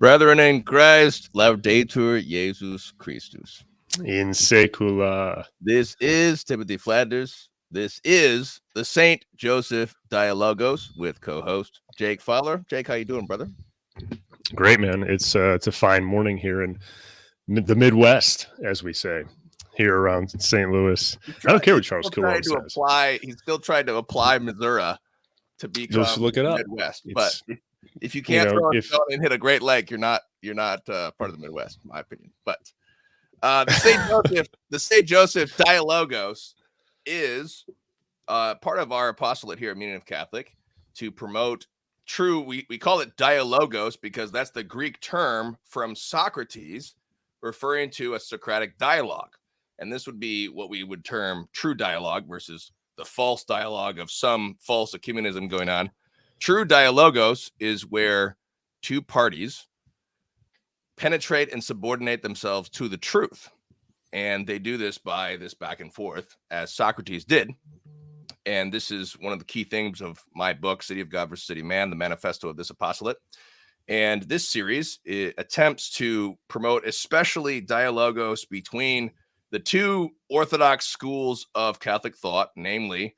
Brethren in Christ, Laudator Jesus Christus. In secula. This is Timothy Flanders. This is the St. Joseph Dialogos with co-host Jake Fowler. Jake, how you doing, brother? Great, man. It's a fine morning here in the Midwest, as we say, here around St. Louis. I don't care what Charles Kilroy says. He's still trying to apply Missouri to become Just look it up. Midwest. But if you can't throw a stone and hit a Great Lake, you're not part of the Midwest, in my opinion. But the St. Joseph Dialogos is part of our apostolate here at Meaning of Catholic to promote true. We call it dialogos because that's the Greek term from Socrates, referring to a Socratic dialogue, and this would be what we would term true dialogue versus the false dialogue of some false ecumenism going on. True dialogos is where two parties penetrate and subordinate themselves to the truth. And they do this by this back and forth, as Socrates did. And this is one of the key themes of my book, City of God versus City of Man, the manifesto of this apostolate. And this series attempts to promote especially dialogos between the two orthodox schools of Catholic thought, namely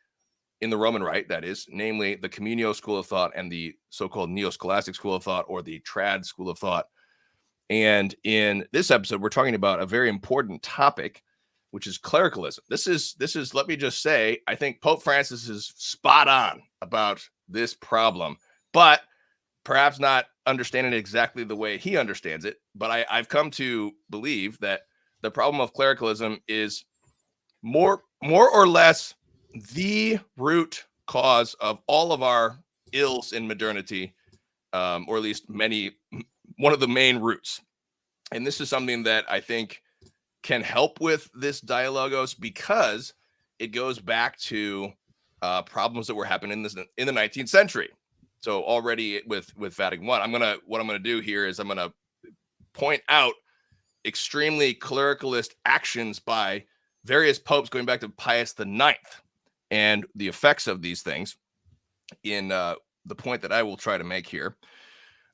in the Roman Rite, that is, namely the Communio school of thought and the so-called Neo-Scholastic school of thought, or the Trad school of thought. And in this episode, we're talking about a very important topic, which is clericalism. This is, let me just say, I think Pope Francis is spot on about this problem, but perhaps not understanding it exactly the way he understands it. But I've come to believe that the problem of clericalism is more or less the root cause of all of our ills in modernity, or at least one of the main roots. And this is something that I think can help with this dialogos because it goes back to problems that were happening in the 19th century. So already with Vatican I, what I'm gonna do here is I'm gonna point out extremely clericalist actions by various popes going back to Pius IX and the effects of these things in the point that I will try to make here.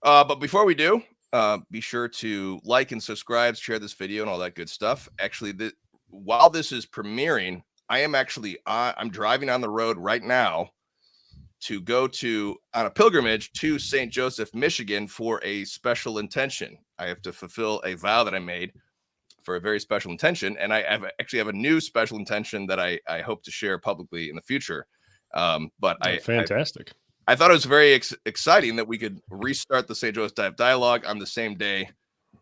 But before we do, be sure to like and subscribe, share this video, and all that good stuff. Actually, while this is premiering, I am actually I'm driving on the road right now to go on a pilgrimage to St. Joseph, Michigan, for a special intention. I have to fulfill a vow that I made for a very special intention, and I actually have a new special intention that I hope to share publicly in the future. Fantastic. I thought it was very exciting that we could restart the St. Joseph Dialogue on the same day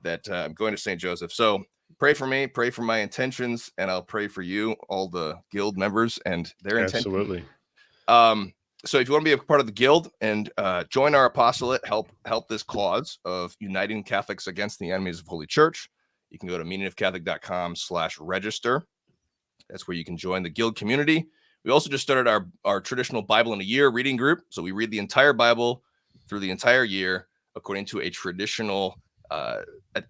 that I'm going to St. Joseph. So pray for me, pray for my intentions, and I'll pray for you, all the guild members, and their intentions. Absolutely. So if you want to be a part of the guild and join our apostolate, help this cause of uniting Catholics against the enemies of Holy Church, you can go to meaningofcatholic.com/register. That's where you can join the guild community. We also just started our traditional Bible in a year reading group. So we read the entire Bible through the entire year according to a traditional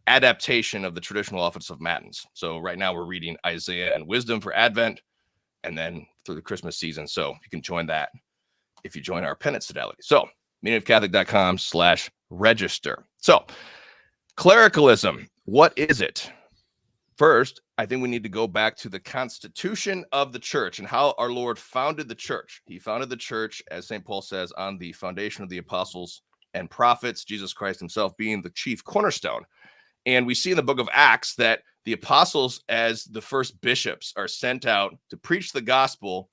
adaptation of the traditional office of Matins. So right now we're reading Isaiah and Wisdom for Advent and then through the Christmas season. So you can join that if you join our penance fidelity. So meaningofcatholic.com/register. So clericalism, what is it? First, I think we need to go back to the constitution of the church and how our Lord founded the church. He founded the church, as St. Paul says, on the foundation of the apostles and prophets, Jesus Christ himself being the chief cornerstone. And we see in the book of Acts that the apostles, as the first bishops, are sent out to preach the gospel.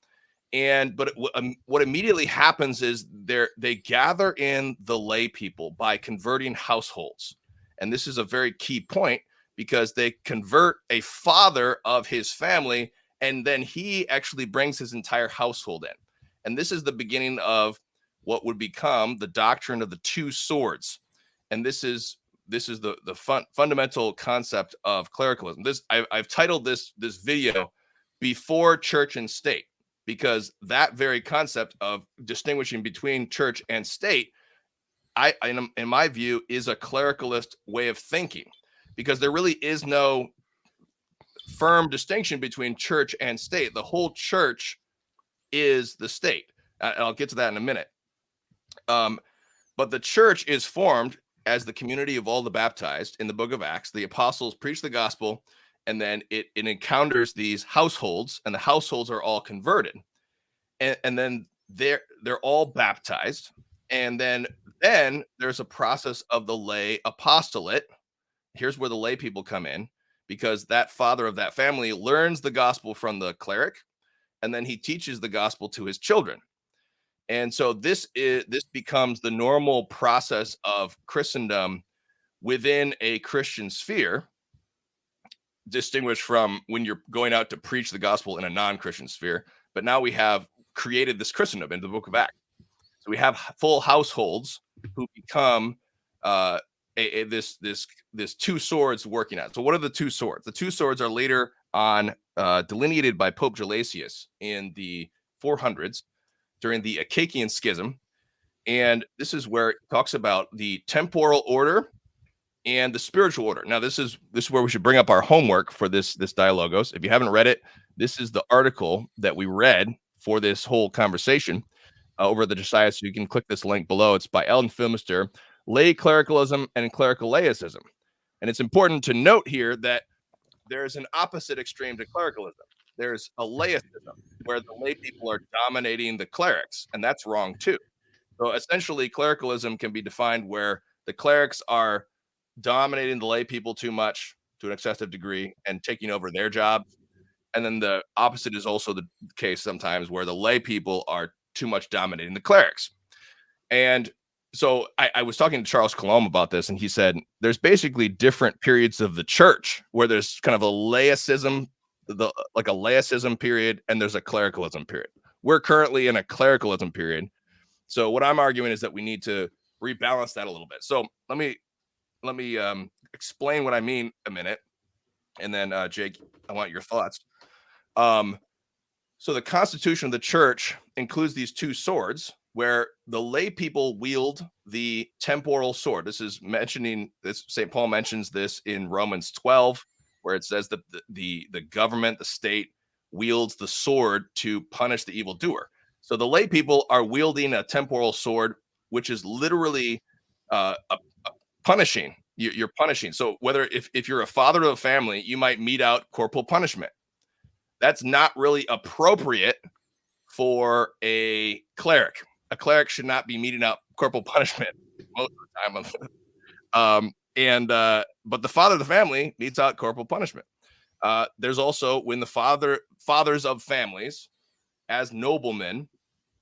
But what immediately happens is they gather in the lay people by converting households. And this is a very key point, because they convert a father of his family, and then he actually brings his entire household in. And this is the beginning of what would become the doctrine of the two swords. And this is the fundamental concept of clericalism. I've titled this video "Before Church and State," because that very concept of distinguishing between church and state, in my view, is a clericalist way of thinking. Because there really is no firm distinction between church and state. The whole church is the state. I'll get to that in a minute. But the church is formed as the community of all the baptized in the book of Acts, the apostles preach the gospel, and then it encounters these households, and the households are all converted. And then they're all baptized. And then there's a process of the lay apostolate. Here's where the lay people come in, because that father of that family learns the gospel from the cleric, and then he teaches the gospel to his children. And so this becomes the normal process of Christendom within a Christian sphere, distinguished from when you're going out to preach the gospel in a non-Christian sphere. But now we have created this Christendom in the book of Acts. So we have full households who become this two swords working out. So what are the two swords? The two swords are later on delineated by Pope Gelasius in the 400s during the Acacian Schism. And this is where it talks about the temporal order and the spiritual order. Now, this is where we should bring up our homework for this Dialogos. If you haven't read it, this is the article that we read for this whole conversation over the Josiah. So you can click this link below. It's by Ellen Filmister, Lay Clericalism and Clerical Laicism. And it's important to note here that there's an opposite extreme to clericalism. There's a laicism where the lay people are dominating the clerics, and that's wrong too. So essentially, clericalism can be defined where the clerics are dominating the lay people too much to an excessive degree and taking over their jobs. And then the opposite is also the case sometimes where the lay people are too much dominating the clerics. And so I was talking to Charles Colomb about this, and he said there's basically different periods of the church where there's kind of a laicism, like a laicism period, and there's a clericalism period. We're currently in a clericalism period. So what I'm arguing is that we need to rebalance that a little bit. So let me explain what I mean a minute, and then Jake, I want your thoughts. So the constitution of the church includes these two swords, where the lay people wield the temporal sword. This is mentioning this. St. Paul mentions this in Romans 12, where it says that the government, the state, wields the sword to punish the evildoer. So the lay people are wielding a temporal sword, which is literally punishing. You're punishing. So whether if you're a father of a family, you might mete out corporal punishment. That's not really appropriate for a cleric. A cleric should not be meting out corporal punishment most of the time. But the father of the family metes out corporal punishment. There's also when the fathers of families, as noblemen,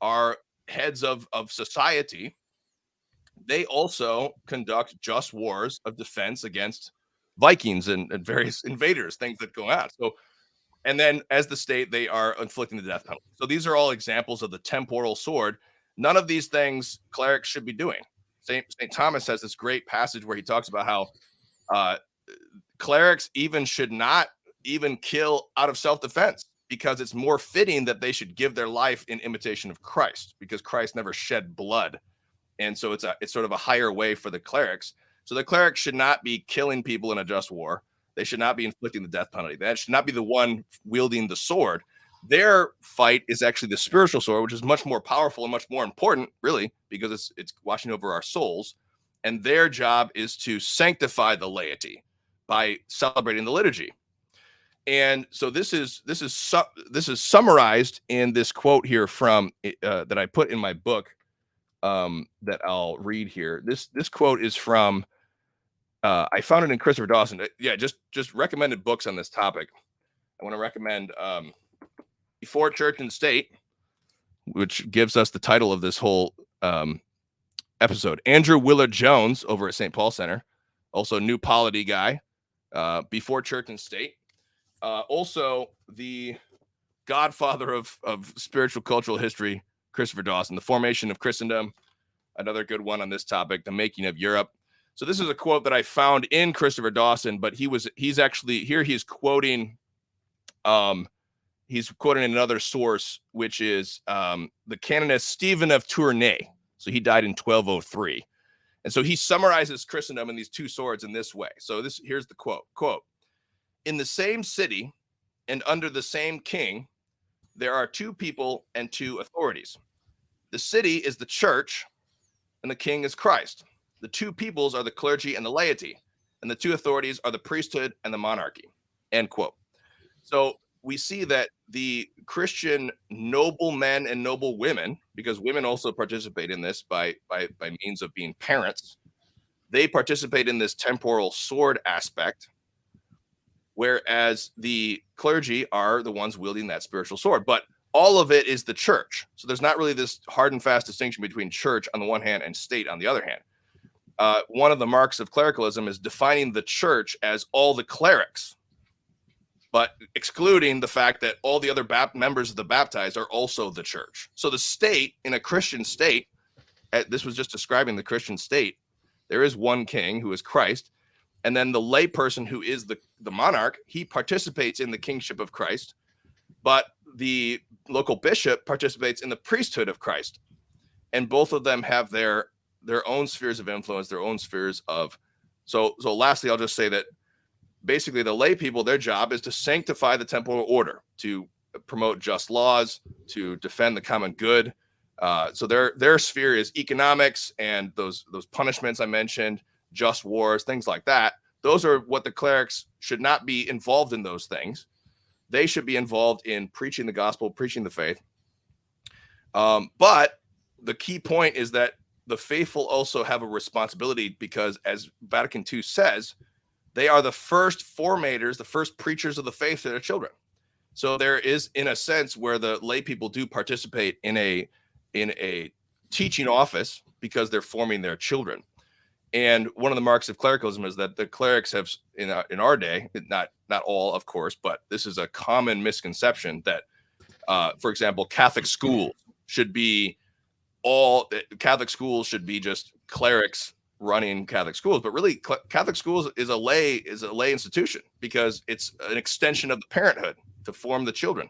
are heads of society, they also conduct just wars of defense against Vikings and various invaders, things that go on. So, and then as the state, they are inflicting the death penalty. So these are all examples of the temporal sword. None of these things clerics should be doing. St. Thomas has this great passage where he talks about how clerics even should not even kill out of self-defense, because it's more fitting that they should give their life in imitation of Christ, because Christ never shed blood. And so it's sort of a higher way for the clerics. So the clerics should not be killing people in a just war. They should not be inflicting the death penalty. That should not be the one wielding the sword. Their fight is actually the spiritual sword, which is much more powerful and much more important, really, because it's watching over our souls. And their job is to sanctify the laity by celebrating the liturgy. And so this is summarized in this quote here from that I put in my book, that I'll read here. This quote is from I found it in Christopher Dawson. Yeah, just recommended books on this topic. I want to recommend Before Church and State, which gives us the title of this whole episode. Andrew Willard Jones over at St. Paul Center, also New Polity guy. Before Church and State. Also, the godfather of spiritual cultural history, Christopher Dawson, The Formation of Christendom, another good one on this topic, The Making of Europe. So this is a quote that I found in Christopher Dawson, but he's actually here. He's quoting another source, which is the canonist Stephen of Tournai. So he died in 1203. And so he summarizes Christendom in these two swords in this way. So here's the quote. In the same city and under the same king, there are two people and two authorities. The city is the church, and the king is Christ. the two peoples are the clergy and the laity, and the two authorities are the priesthood and the monarchy, end quote. So we see that the Christian noble men and noble women, because women also participate in this by means of being parents, they participate in this temporal sword aspect, whereas the clergy are the ones wielding that spiritual sword. But all of it is the church. So there's not really this hard and fast distinction between church on the one hand and state on the other hand. One of the marks of clericalism is defining the church as all the clerics, but excluding the fact that all the other members of the baptized are also the church. So the state, in a Christian state, this was just describing the Christian state, there is one king who is Christ, and then the lay person who is the monarch, he participates in the kingship of Christ, but the local bishop participates in the priesthood of Christ. And both of them have their own spheres of influence, their own spheres of... So lastly, I'll just say that basically the lay people, their job is to sanctify the temporal order, to promote just laws, to defend the common good. So their sphere is economics and those punishments I mentioned, just wars, things like that. Those are what the clerics should not be involved in those things. They should be involved in preaching the gospel, preaching the faith. But the key point is that the faithful also have a responsibility because, as Vatican II says, they are the first formators, the first preachers of the faith to their children. So there is, in a sense, where the lay people do participate in a teaching office because they're forming their children. And one of the marks of clericalism is that the clerics have, in our day, not all, of course, but this is a common misconception that, for example, Catholic schools should be just clerics running Catholic schools, but really Catholic schools is a lay institution because it's an extension of the parenthood to form the children.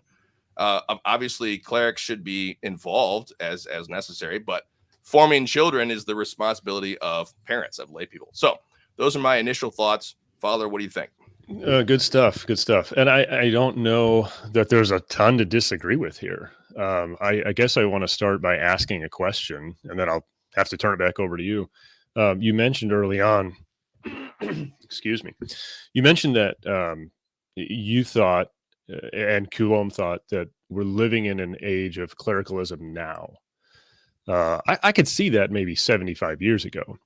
Obviously, clerics should be involved as necessary, but forming children is the responsibility of parents, of lay people. So those are my initial thoughts. Father, what do you think? Good stuff. And I don't know that there's a ton to disagree with here. I guess I want to start by asking a question, and then I'll have to turn it back over to you. You mentioned early on, excuse me, you mentioned that you thought, and Coulomb thought, that we're living in an age of clericalism now. I could see that maybe 75 years ago,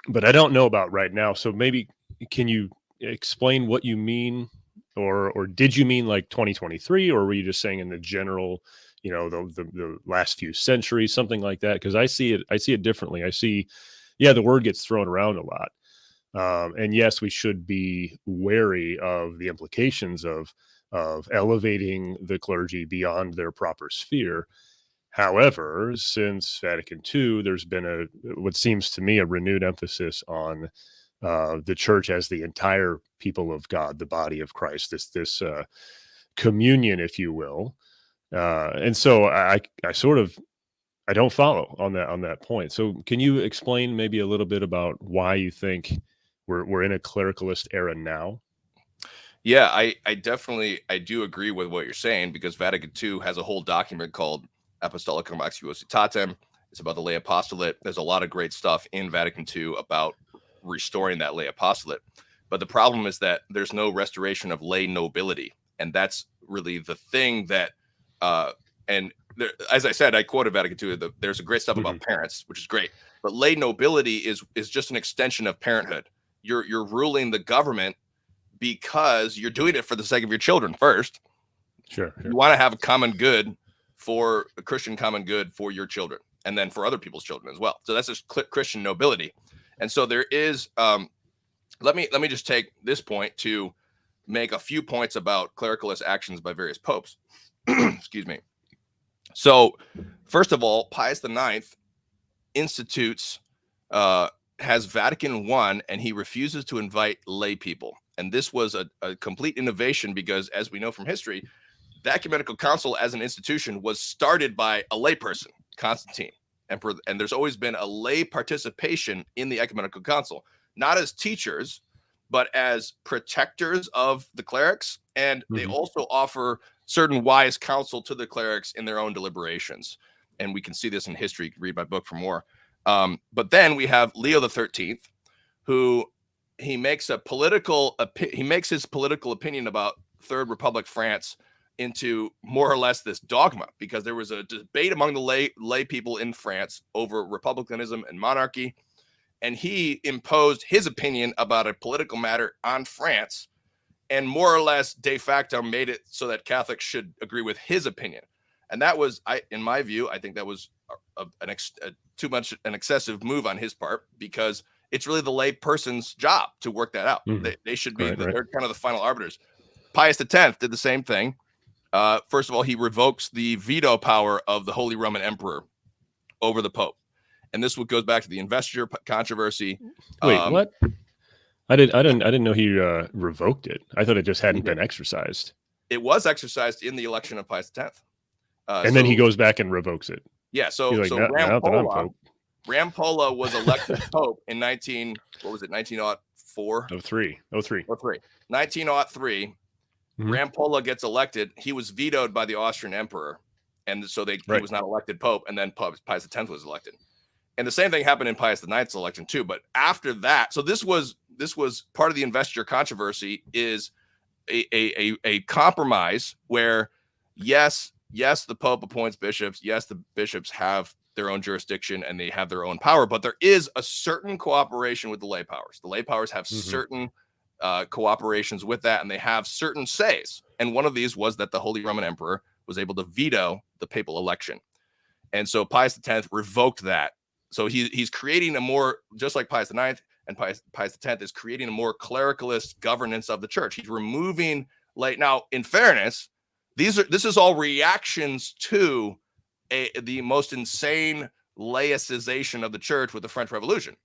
but I don't know about right now. So maybe can you explain what you mean, or did you mean like 2023, or were you just saying in the general, the last few centuries, something like that? Because I see it differently. I see, the word gets thrown around a lot. And yes, we should be wary of the implications of elevating the clergy beyond their proper sphere. However, since Vatican II, there's been what seems to me a renewed emphasis on the church as the entire people of God, the body of Christ, this communion, if you will. And so I don't follow on that point. So can you explain maybe a little bit about why you think we're in a clericalist era now? Yeah, I definitely do agree with what you're saying, because Vatican II has a whole document called Apostolicum Actuositatem. It's about the lay apostolate. There's a lot of great stuff in Vatican II about restoring that lay apostolate. But the problem is that there's no restoration of lay nobility. And that's really the thing that, as I said, I quoted Vatican II, there's a great stuff about parents, which is great. But lay nobility is just an extension of parenthood. You're ruling the government because you're doing it for the sake of your children first. Sure. You want to have a common good, for a Christian common good for your children, and then for other people's children as well. So that's just Christian nobility. And so there is, let me just take this point to make a few points about clericalist actions by various popes. Excuse me. So first of all, Pius IX institutes, has Vatican I, and he refuses to invite lay people. And this was a complete innovation because, as we know from history, the Ecumenical Council as an institution was started by a layperson, Constantine. And there's always been a lay participation in the Ecumenical Council, not as teachers, but as protectors of the clerics. And they also offer certain wise counsel to the clerics in their own deliberations. And we can see this in history. You can read my book for more. But then we have Leo the 13th, who he makes his political opinion about Third Republic France into more or less this dogma, because there was a debate among the lay people in France over republicanism and monarchy, and he imposed his opinion about a political matter on France, and more or less de facto made it so that Catholics should agree with his opinion. And that was, in my view, I think that was too much an excessive move on his part, because it's really the lay person's job to work that out. Mm-hmm. They should be, they're kind of the final arbiters. Pius X did the same thing. First of all, he revokes the veto power of the Holy Roman Emperor over the Pope. And this goes back to the investiture controversy. Wait, what? I didn't know he revoked it. I thought it just hadn't been exercised. It was exercised in the election of Pius X. And then he goes back and revokes it. Yeah, so like, Rampolla was elected Pope in 1904? 03. 1903. Rampolla gets elected. He was vetoed by the Austrian Emperor, and so he was not elected Pope, and then Pius X was elected. And the same thing happened in Pius IX's election too. But after that, so this was part of the investiture controversy, is a compromise where yes, the Pope appoints bishops. Yes, the bishops have their own jurisdiction and they have their own power, but there is a certain cooperation with the lay powers. The lay powers have certain cooperations with that, and they have certain says. And one of these was that the Holy Roman Emperor was able to veto the papal election. And so Pius X revoked that. So he's creating a more, just like Pius IX and Pius X is creating a more clericalist governance of the church. He's removing now, in fairness, this is all reactions to the most insane laicization of the church with the French Revolution,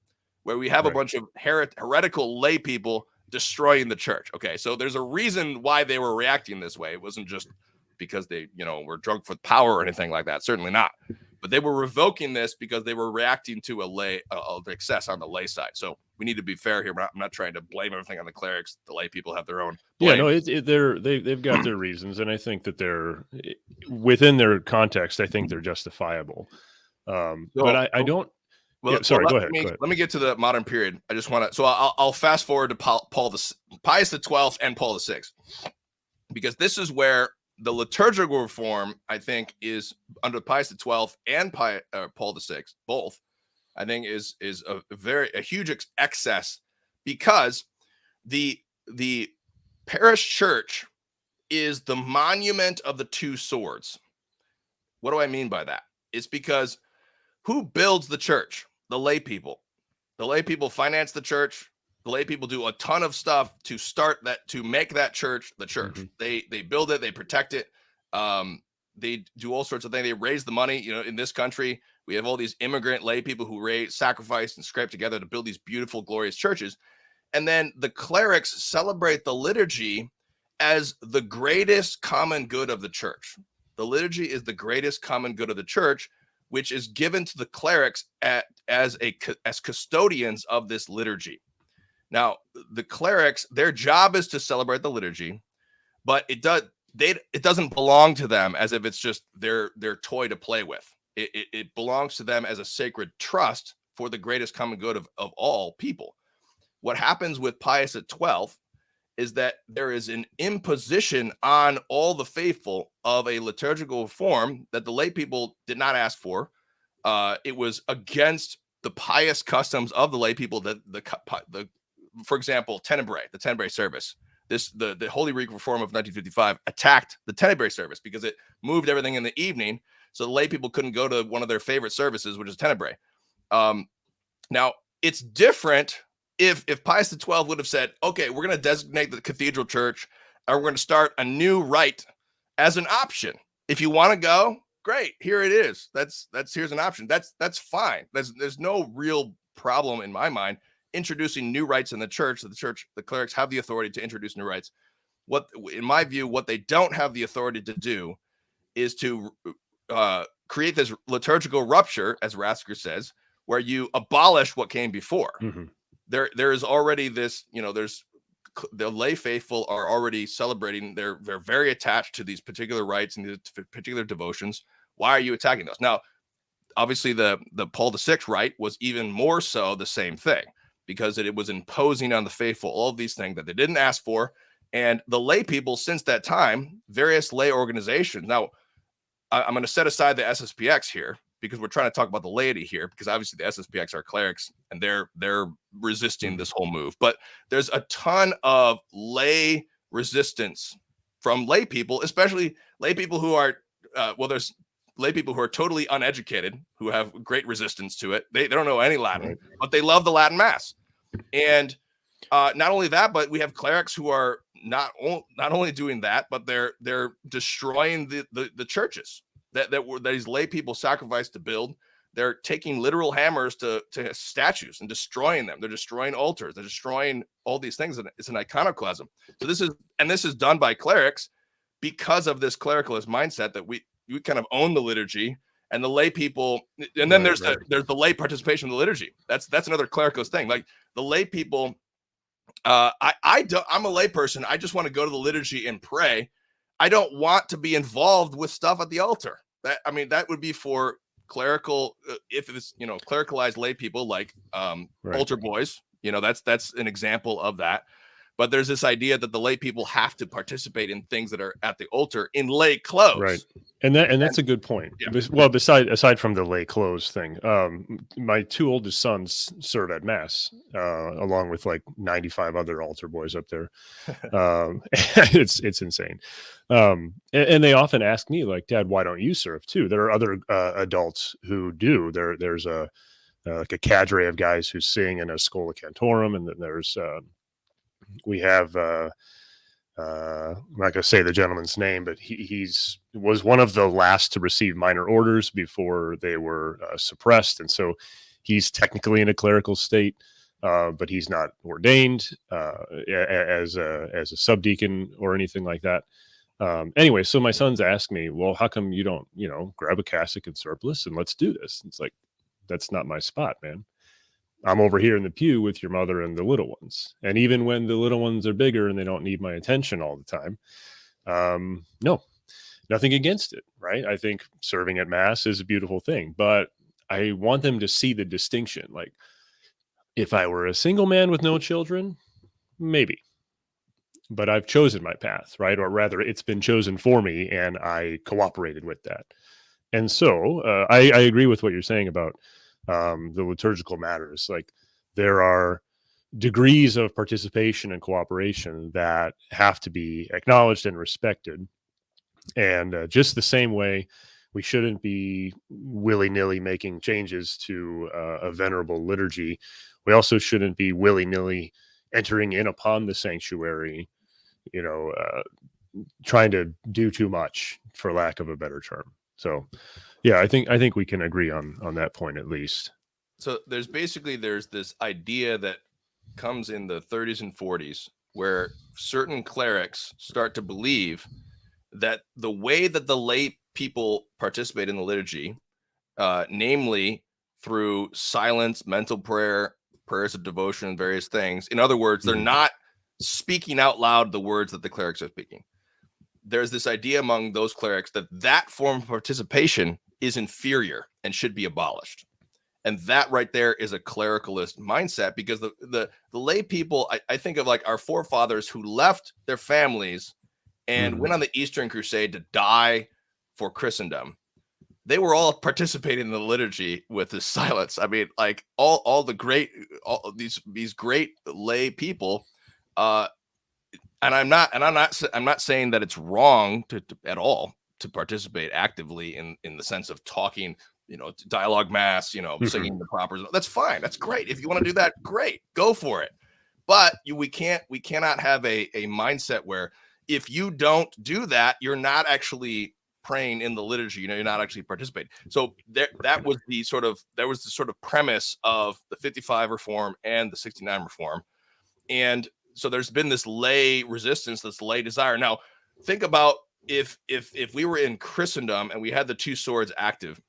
where we have a bunch of heretical lay people destroying the church. Okay, so there's a reason why they were reacting this way. It wasn't just because they, were drunk with power or anything like that. Certainly not. But they were revoking this because they were reacting to a excess on the lay side. So we need to be fair here. I'm not trying to blame everything on the clerics. The lay people have their own blame. Yeah, no, they've got their reasons, and I think that they're within their context. I think they're justifiable. But I don't. Well, sorry, go ahead. Let me get to the modern period. I just want to. So I'll fast forward to Pius XII and Paul VI, because this is where the liturgical reform, I think, is under Pius XII and Paul VI, both, I think is a huge excess, because the parish church is the monument of the two swords. What do I mean by that? It's because who builds the church? The lay people. The lay people finance the church. The lay people do a ton of stuff to make that church the church. They build it, they protect it. They do all sorts of things. They raise the money. In this country, we have all these immigrant lay people who sacrifice and scrape together to build these beautiful, glorious churches. And then the clerics celebrate the liturgy as the greatest common good of the church. The liturgy is the greatest common good of the church, which is given to the clerics as custodians of this liturgy. Now, the clerics, their job is to celebrate the liturgy, but it doesn't belong to them as if it's just their toy to play with. It belongs to them as a sacred trust for the greatest common good of all people. What happens with Pius XII is that there is an imposition on all the faithful of a liturgical reform that the lay people did not ask for. It was against the pious customs of the lay people. For example, Tenebrae, the Tenebrae service. The Holy Week reform of 1955 attacked the Tenebrae service because it moved everything in the evening, so the lay people couldn't go to one of their favorite services, which is Tenebrae. Now, it's different if Pius XII would have said, okay, we're going to designate the cathedral church, and we're going to start a new rite as an option. If you want to go, great, here it is. Here's an option. That's fine. There's no real problem in my mind introducing new rites in the church. The clerics have the authority to introduce new rites. In my view, what they don't have the authority to do is to create this liturgical rupture, as Ratzinger says, where you abolish what came before. There is already this, there's the lay faithful are already celebrating. They're very attached to these particular rites and these particular devotions. Why are you attacking those? Now, obviously the Paul VI rite was even more so the same thing, because it was imposing on the faithful all of these things that they didn't ask for. And the lay people since that time, various lay organizations. Now, I'm going to set aside the SSPX here because we're trying to talk about the laity here, because obviously the SSPX are clerics and they're resisting this whole move. But there's a ton of lay resistance from lay people, especially lay people who are, there's lay people who are totally uneducated, who have great resistance to it. They don't know any Latin, right, but they love the Latin Mass. And not only that, but we have clerics who are not only doing that, but they're destroying the churches that these lay people sacrificed to build. They're taking literal hammers to statues and destroying them. They're destroying altars. They're destroying all these things. And it's an iconoclasm. So this is done by clerics because of this clericalist mindset that we kind of own the liturgy, and the lay people. And then there's the lay participation in the liturgy. That's another clericalist thing. Like the lay people. I'm a lay person. I just want to go to the liturgy and pray. I don't want to be involved with stuff at the altar. That would be for clerical, if it's, clericalized lay people like altar boys. That's an example of that. But there's this idea that the lay people have to participate in things that are at the altar in lay clothes. Right. And that's a good point. Yeah. Well, aside from the lay clothes thing, my two oldest sons serve at Mass, along with like 95 other altar boys up there. It's insane. And they often ask me, like, Dad, why don't you serve too? There are other adults who do. There's like a cadre of guys who sing in a Schola Cantorum, and then there's we have I'm not going to say the gentleman's name, but he was one of the last to receive minor orders before they were suppressed, and so he's technically in a clerical state, but he's not ordained as a subdeacon or anything like that. Anyway, so my sons ask me, well, how come you don't, grab a cassock and surplice and let's do this? It's like, that's not my spot, man. I'm over here in the pew with your mother and the little ones. And even when the little ones are bigger and they don't need my attention all the time, no, nothing against it, right? I think serving at Mass is a beautiful thing, but I want them to see the distinction. Like, if I were a single man with no children, maybe, but I've chosen my path, right? Or rather, it's been chosen for me and I cooperated with that. And so I agree with what you're saying about the liturgical matters. Like, there are degrees of participation and cooperation that have to be acknowledged and respected. And just the same way, we shouldn't be willy-nilly making changes to a venerable liturgy. We also shouldn't be willy-nilly entering in upon the sanctuary, trying to do too much, for lack of a better term. So yeah, I think we can agree on that point at least. So there's this idea that comes in the 30s and 40s where certain clerics start to believe that the way that the lay people participate in the liturgy, namely through silence, mental prayer, prayers of devotion, and various things. In other words, they're not speaking out loud the words that the clerics are speaking. There's this idea among those clerics that form of participation is inferior and should be abolished. And that right there is a clericalist mindset, because the lay people, I think of like our forefathers who left their families and went on the Eastern Crusade to die for Christendom. They were all participating in the liturgy with this silence. I mean, like all these great lay people, and I'm not saying that it's wrong to at all to participate actively in the sense of talking, dialogue Mass, singing the proper. That's fine. That's great. If you want to do that, great, go for it. But we cannot have a mindset where if you don't do that, you're not actually praying in the liturgy. You're not actually participating. So that was the sort of premise of the 55 Reform and the 69 Reform. And so there's been this lay resistance, this lay desire. Now, think about if we were in Christendom and we had the two swords active,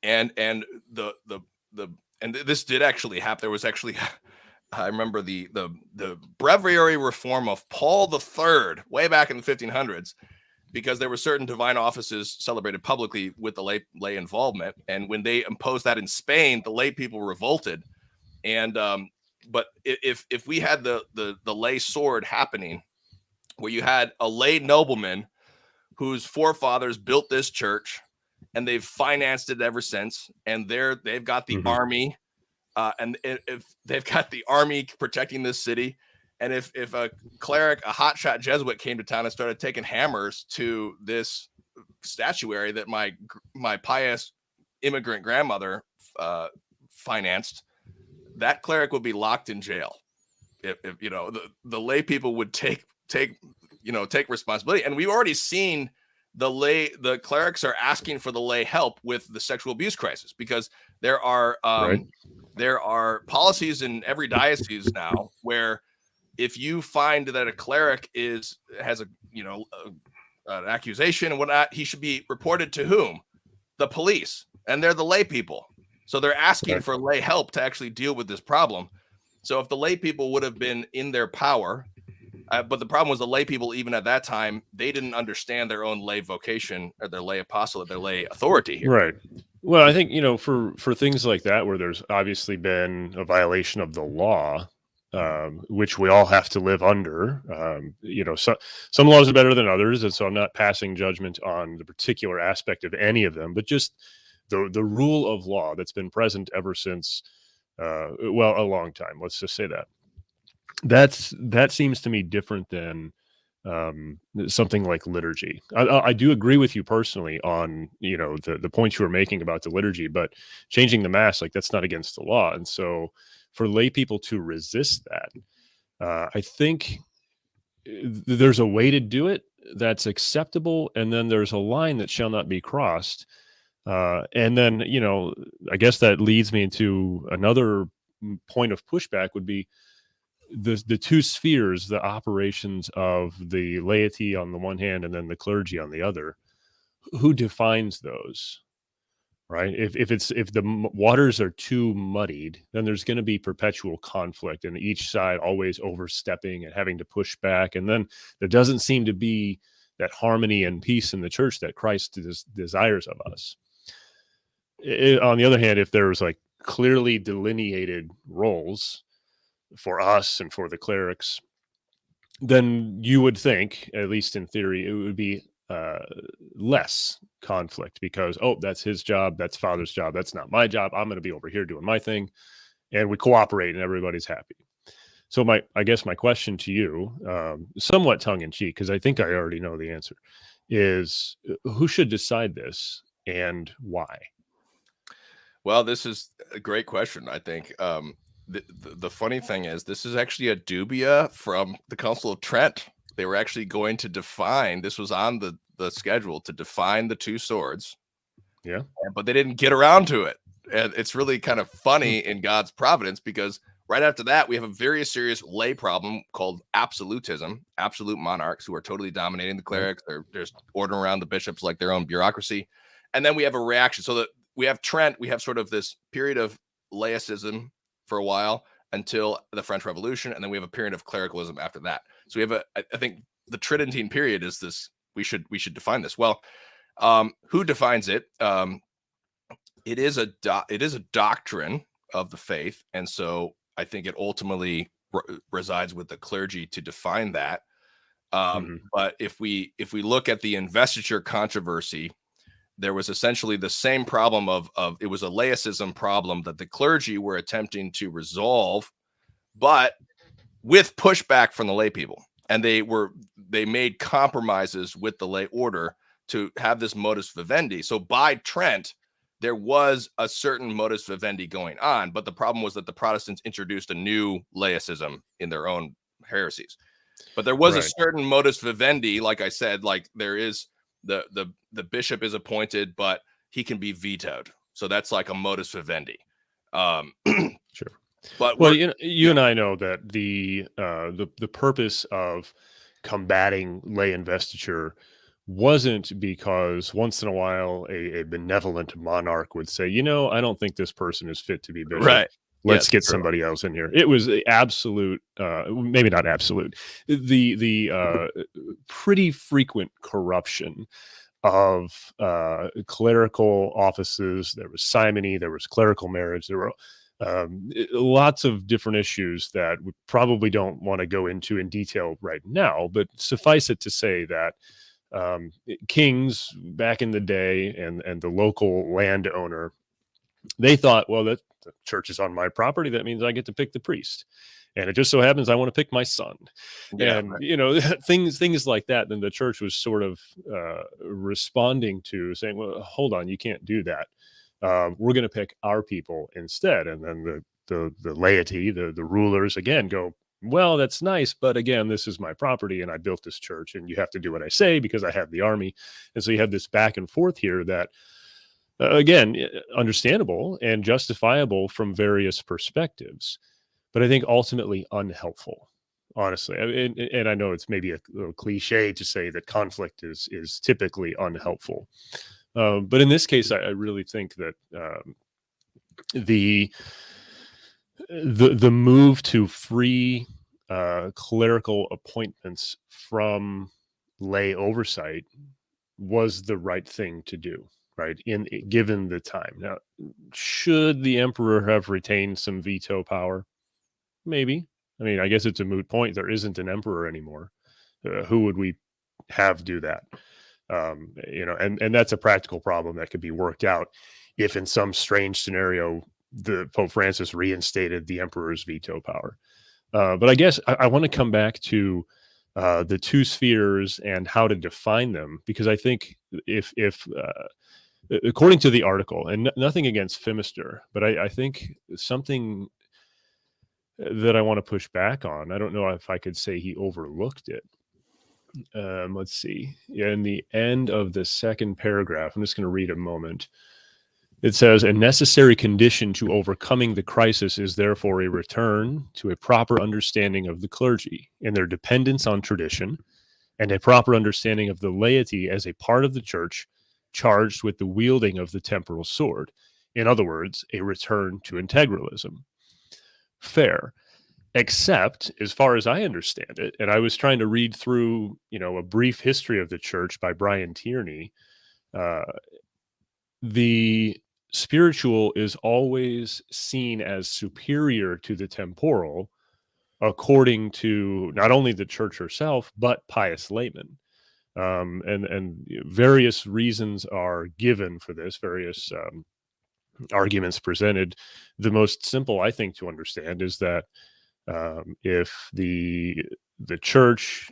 and this did actually happen. There was actually, I remember the breviary reform of Paul III way back in the 1500s. because there were certain divine offices celebrated publicly with the lay involvement. And when they imposed that in Spain, the lay people revolted. And but if we had the lay sword happening, where you had a lay nobleman whose forefathers built this church and they've financed it ever since, and they've got the army, and if they've got the army protecting this city, and if a cleric, a hotshot Jesuit, came to town and started taking hammers to this statuary that my pious immigrant grandmother financed, that cleric would be locked in jail. If you know, the lay people would take responsibility. And we've already seen the clerics are asking for the lay help with the sexual abuse crisis, because there are policies in every diocese now where if you find that a cleric has an accusation and whatnot, he should be reported to whom? The police, and they're the lay people. So they're asking for lay help to actually deal with this problem. So if the lay people would have been in their power, but the problem was the lay people, even at that time, they didn't understand their own lay vocation or their lay apostolate, their lay authority here. Right. Well, I think, for things like that, where there's obviously been a violation of the law, which we all have to live under, some laws are better than others. And so I'm not passing judgment on the particular aspect of any of them, but just the rule of law that's been present ever since, a long time. Let's just say that seems to me different than something like liturgy. I do agree with you personally on the points you were making about the liturgy, but changing the mass, like, that's not against the law. And so for lay people to resist that, I think there's a way to do it that's acceptable, and then there's a line that shall not be crossed. And then I guess that leads me into another point of pushback, would be the two spheres, the operations of the laity on the one hand and then the clergy on the other. Who defines those, right? If the waters are too muddied, then there's going to be perpetual conflict, and each side always overstepping and having to push back, and then there doesn't seem to be that harmony and peace in the church that Christ desires of us. On the other hand, if there's like clearly delineated roles for us and for the clerics, then you would think, at least in theory, it would be less conflict, because, that's his job, that's Father's job, that's not my job, I'm going to be over here doing my thing, and we cooperate and everybody's happy. So I guess my question to you, somewhat tongue-in-cheek, because I think I already know the answer, is who should decide this and why? Well, this is a great question. I think the funny thing is, this is actually a dubia from the Council of Trent. They were actually going to define, this was on the schedule to define the two swords. Yeah. But they didn't get around to it. And it's really kind of funny in God's providence, because right after that, we have a very serious lay problem called absolutism, absolute monarchs who are totally dominating the clerics. They're just ordering around the bishops like their own bureaucracy. And then we have a reaction. So that we have Trent, we have sort of this period of laicism for a while until the French Revolution, and then we have a period of clericalism after that. So we have I think the Tridentine period is this. We should define this. Well, who defines it? It is a doctrine of the faith, and so I think it ultimately resides with the clergy to define that. But if we look at the investiture controversy, there was essentially the same problem of it was a laicism problem that the clergy were attempting to resolve, but with pushback from the lay people. And they made compromises with the lay order to have this modus vivendi. So by Trent, there was a certain modus vivendi going on, but the problem was that the Protestants introduced a new laicism in their own heresies. But there was a certain modus vivendi, like I said, like there is the bishop is appointed, but he can be vetoed. So that's like a modus vivendi. Sure. But you and I know that the purpose of combating lay investiture wasn't because once in a while a benevolent monarch would say, I don't think this person is fit to be bishop. Right. Let's get somebody else in here. It was absolute, maybe not absolute, the pretty frequent corruption of clerical offices. There was simony, there was clerical marriage, there were lots of different issues that we probably don't want to go into in detail right now, but suffice it to say that kings back in the day and the local landowner, they thought, well, that the church is on my property. That means I get to pick the priest. And it just so happens I want to pick my son. Yeah, and, you know, things like that. Then the church was sort of responding to saying, well, hold on, you can't do that. We're going to pick our people instead. And then the laity, the rulers again go, well, that's nice, but again, this is my property and I built this church and you have to do what I say because I have the army. And so you have this back and forth here that, again, understandable and justifiable from various perspectives, but I think ultimately unhelpful, honestly. And I know it's maybe a little cliche to say that conflict is typically unhelpful. But in this case, I really think that the move to free clerical appointments from lay oversight was the right thing to do, right? Given the time. Now, should the emperor have retained some veto power? Maybe. I mean, I guess it's a moot point. There isn't an emperor anymore. Who would we have do that? You know, and that's a practical problem that could be worked out if in some strange scenario the Pope Francis reinstated the emperor's veto power. But I guess I want to come back to the two spheres and how to define them, because I think if according to the article, and nothing against Phimister, but I think something that I want to push back on, I don't know if I could say he overlooked it. Let's see. In the end of the second paragraph, I'm just going to read a moment. It says, a necessary condition to overcoming the crisis is therefore a return to a proper understanding of the clergy and their dependence on tradition, and a proper understanding of the laity as a part of the church charged with the wielding of the temporal sword. In other words, a return to integralism. Fair. Except, as far as I understand it, and I was trying to read through, you know, a brief history of the church by Brian Tierney, the spiritual is always seen as superior to the temporal, according to not only the church herself, but pious laymen. And various reasons are given for this, various arguments presented. The most simple, I think, to understand is that if the church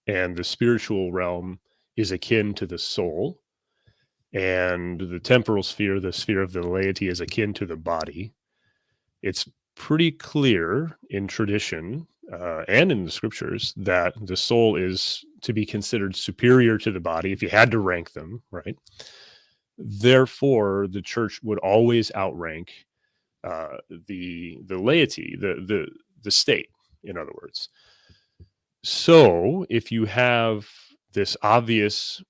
and the spiritual realm is akin to the soul, and the temporal sphere, the sphere of the laity, is akin to the body, it's pretty clear in tradition and in the scriptures that the soul is to be considered superior to the body if you had to rank them, right? Therefore, the church would always outrank the laity, the state, in other words. So if you have this obvious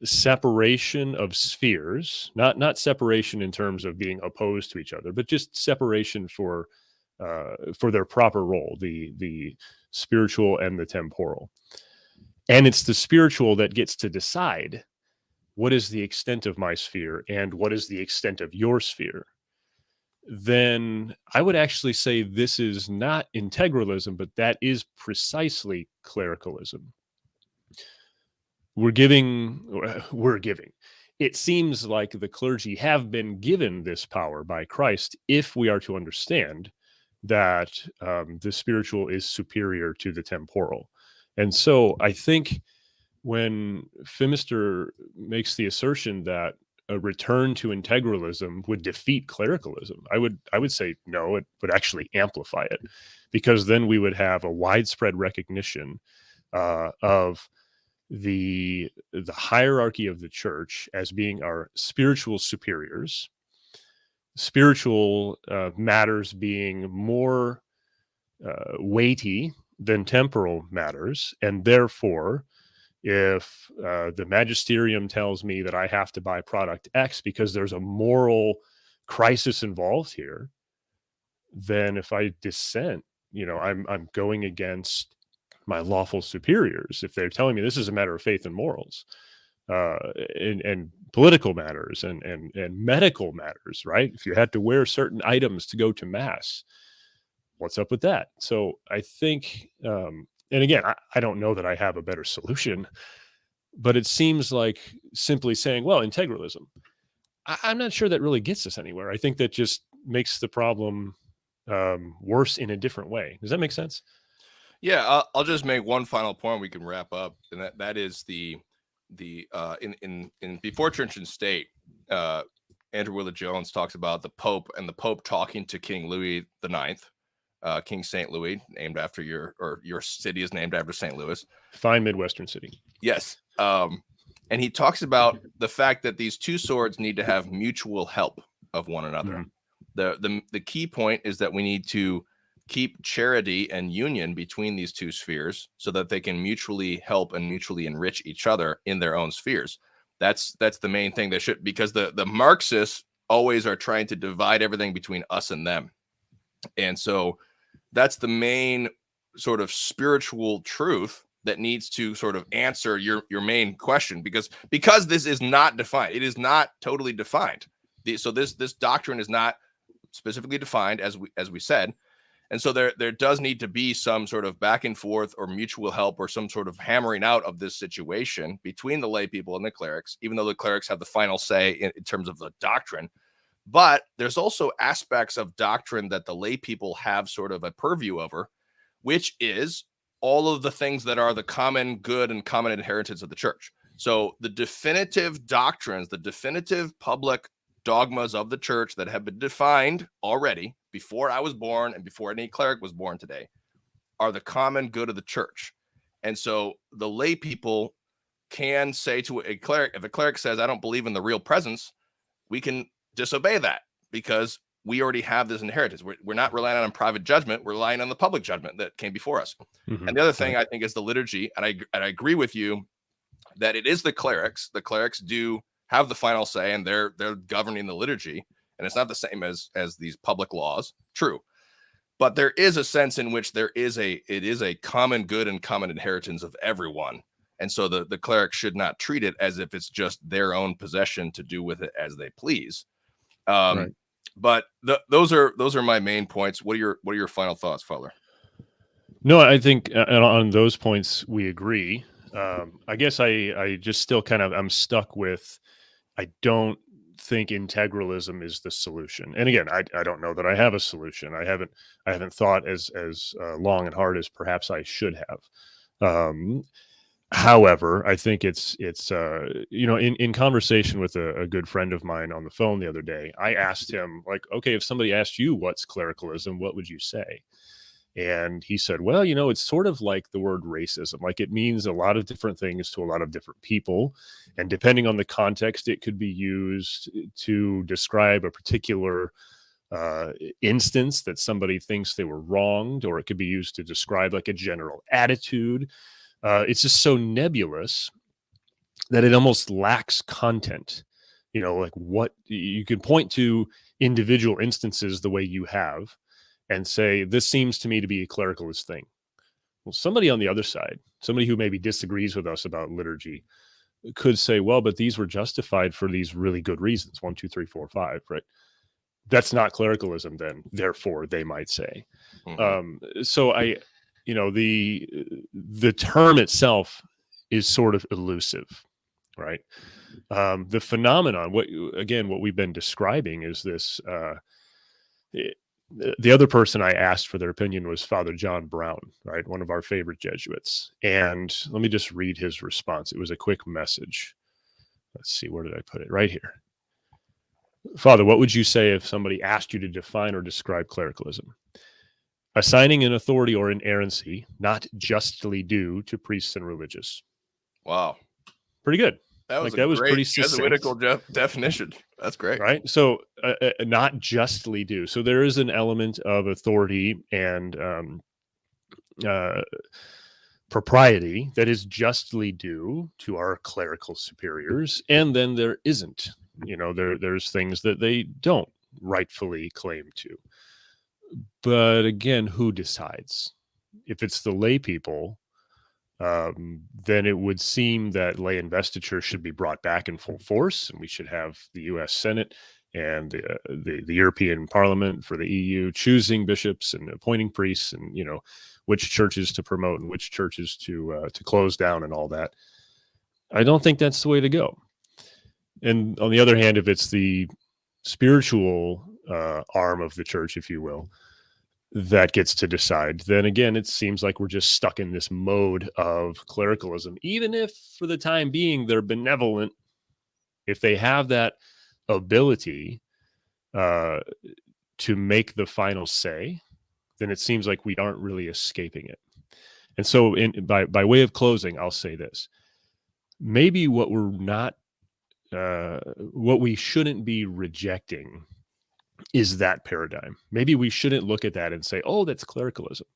separation of spheres, not separation in terms of being opposed to each other, but just separation for their proper role, the spiritual and the temporal. And it's the spiritual that gets to decide what is the extent of my sphere and what is the extent of your sphere. Then I would actually say this is not integralism, but that is precisely clericalism. We're giving. It seems like the clergy have been given this power by Christ if we are to understand that the spiritual is superior to the temporal. And so I think when Phimister makes the assertion that a return to integralism would defeat clericalism, I would say no, it would actually amplify it, because then we would have a widespread recognition of the hierarchy of the church as being our spiritual superiors, spiritual matters being more weighty than temporal matters, and therefore if the magisterium tells me that I have to buy product X because there's a moral crisis involved here, then if I dissent, I'm going against my lawful superiors. If they're telling me this is a matter of faith and morals, uh, and political matters and medical matters, right? If you had to wear certain items to go to mass, what's up with that? So I think, and again, I don't know that I have a better solution, but it seems like simply saying, well, integralism, I'm not sure that really gets us anywhere. I think that just makes the problem worse in a different way. Does that make sense? Yeah, I'll just make one final point. We can wrap up, and that is the in Before Church and State, Andrew Willard Jones talks about the Pope and the Pope talking to King Louis the Ninth, King St. Louis, named after your city is named after St. Louis. Fine Midwestern city. Yes. And he talks about the fact that these two swords need to have mutual help of one another. Mm-hmm. The key point is that we need to keep charity and union between these two spheres so that they can mutually help and mutually enrich each other in their own spheres. That's the main thing that should, because the Marxists always are trying to divide everything between us and them. And so that's the main sort of spiritual truth that needs to sort of answer your main question, because this is not defined. It is not totally defined. So this doctrine is not specifically defined, as we said. And so there does need to be some sort of back and forth or mutual help or some sort of hammering out of this situation between the lay people and the clerics, even though the clerics have the final say in terms of the doctrine. But there's also aspects of doctrine that the lay people have sort of a purview over, which is all of the things that are the common good and common inheritance of the church. So the definitive doctrines, the definitive public dogmas of the church that have been defined already before I was born and before any cleric was born today, are the common good of the church. And so the lay people can say to a cleric, if a cleric says, I don't believe in the real presence, we can disobey that because we already have this inheritance. We're not relying on private judgment. We're relying on the public judgment that came before us. Mm-hmm. And the other thing I think is the liturgy. And I agree with you that it is the clerics. The clerics do have the final say, and they're governing the liturgy. And it's not the same as these public laws. True. But there is a sense in which it is a common good and common inheritance of everyone. And so the cleric should not treat it as if it's just their own possession to do with it as they please. Right. But those are my main points. What are your final thoughts, Fowler? No, I think on those points we agree. I guess I just still I'm stuck with, I don't think integralism is the solution. And again, I don't know that I have a solution. I haven't thought as long and hard as perhaps I should have. However, I think it's in conversation with a good friend of mine on the phone the other day, I asked him, like, okay, if somebody asked you what's clericalism, what would you say? And he said, well, it's sort of like the word racism. Like, it means a lot of different things to a lot of different people. And depending on the context, it could be used to describe a particular instance that somebody thinks they were wronged, or it could be used to describe like a general attitude. It's just so nebulous that it almost lacks content. Like, what you can point to individual instances the way you have and say, this seems to me to be a clericalist thing. Well, somebody on the other side, somebody who maybe disagrees with us about liturgy, could say, well, but these were justified for these really good reasons. 1, 2, 3, 4, 5, right? That's not clericalism then. Therefore, they might say. Mm-hmm. So the term itself is sort of elusive, right? The phenomenon, what we've been describing is this. The other person I asked for their opinion was Father John Brown, right? One of our favorite Jesuits. And let me just read his response. It was a quick message. Let's see, where did I put it? Right here. Father, what would you say if somebody asked you to define or describe clericalism? Assigning an authority or inerrancy not justly due to priests and religious. Wow. Pretty good. That was pretty Jesuitical definition. That's great. Right. So not justly due. So there is an element of authority and propriety that is justly due to our clerical superiors. And then there isn't. There's things that they don't rightfully claim to. But again, who decides? If it's the lay people, then it would seem that lay investiture should be brought back in full force, and we should have the U.S. Senate and the European Parliament for the EU choosing bishops and appointing priests, and which churches to promote and which churches to close down and all that. I don't think that's the way to go. And on the other hand, if it's the spiritual arm of the church, if you will, that gets to decide, then again, it seems like we're just stuck in this mode of clericalism, even if for the time being they're benevolent. If they have that ability to make the final say, then it seems like we aren't really escaping it. And so by way of closing, I'll say this. Maybe what we shouldn't be rejecting is that paradigm. Maybe we shouldn't look at that and say, oh, that's clericalism.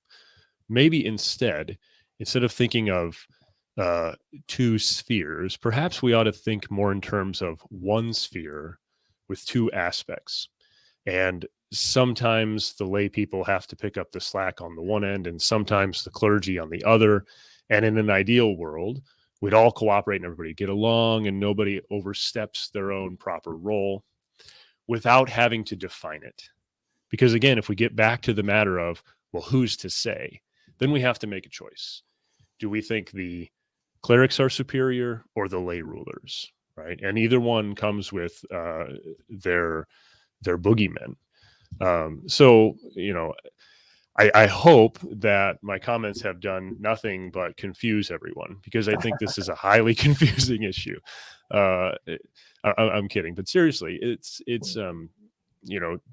Maybe instead of thinking of two spheres, perhaps we ought to think more in terms of one sphere with two aspects. And sometimes the lay people have to pick up the slack on the one end, and sometimes the clergy on the other. And in an ideal world, we'd all cooperate and everybody get along, and nobody oversteps their own proper role without having to define it. Because again, if we get back to the matter of, well, who's to say, then we have to make a choice. Do we think the clerics are superior or the lay rulers, right? And either one comes with their boogeymen. So, I hope that my comments have done nothing but confuse everyone, because I think this is a highly confusing issue. I'm kidding, but seriously, it's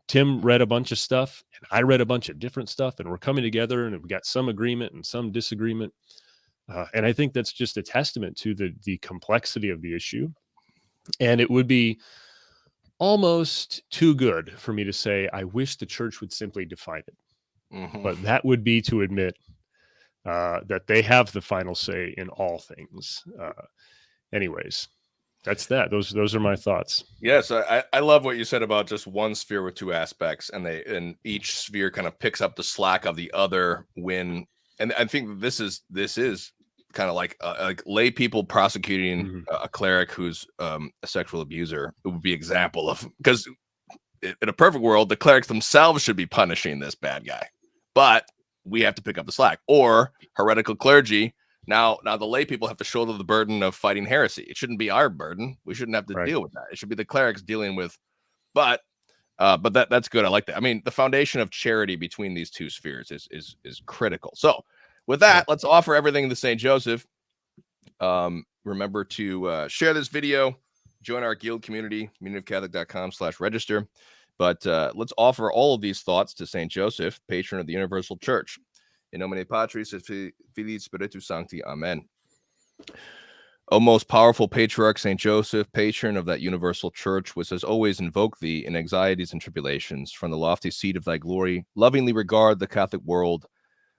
Tim read a bunch of stuff and I read a bunch of different stuff, and we're coming together and we got some agreement and some disagreement. And I think that's just a testament to the complexity of the issue. And it would be almost too good for me to say, I wish the church would simply define it. Mm-hmm. But that would be to admit that they have the final say in all things. Anyways, that's that. Those are my thoughts. Yes, I love what you said about just one sphere with two aspects, and each sphere kind of picks up the slack of the other when. And I think this is kind of like lay people prosecuting a cleric who's a sexual abuser. It would be example of, because in a perfect world, the clerics themselves should be punishing this bad guy, but we have to pick up the slack. Or heretical clergy. Now the lay people have to shoulder the burden of fighting heresy. It shouldn't be our burden. We shouldn't have to deal with that. It should be the clerics dealing with. But that's good. I like that. I mean, the foundation of charity between these two spheres is critical. So with that, let's offer everything to St. Joseph. Remember to share this video, join our guild community, communityofcatholic.com/register. But let's offer all of these thoughts to St. Joseph, patron of the Universal Church. In nomine Patris et Filii Spiritus Sancti. Amen. O most powerful patriarch St. Joseph, patron of that universal church, which has always invoked thee in anxieties and tribulations, from the lofty seat of thy glory, lovingly regard the Catholic world.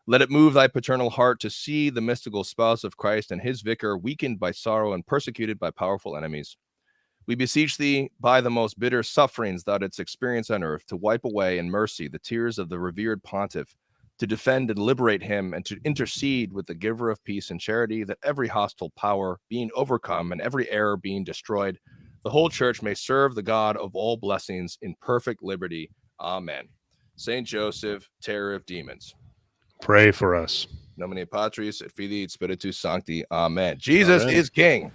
Let it move thy paternal heart to see the mystical spouse of Christ and his vicar weakened by sorrow and persecuted by powerful enemies. We beseech thee, by the most bitter sufferings thou didst experience on earth, to wipe away in mercy the tears of the revered pontiff, to defend and liberate him, and to intercede with the giver of peace and charity, that every hostile power being overcome and every error being destroyed, the whole church may serve the God of all blessings in perfect liberty. Amen. Saint Joseph, terror of demons, pray for us. Nomine Patris et Filii et Spiritus Sancti. Amen. Jesus is King.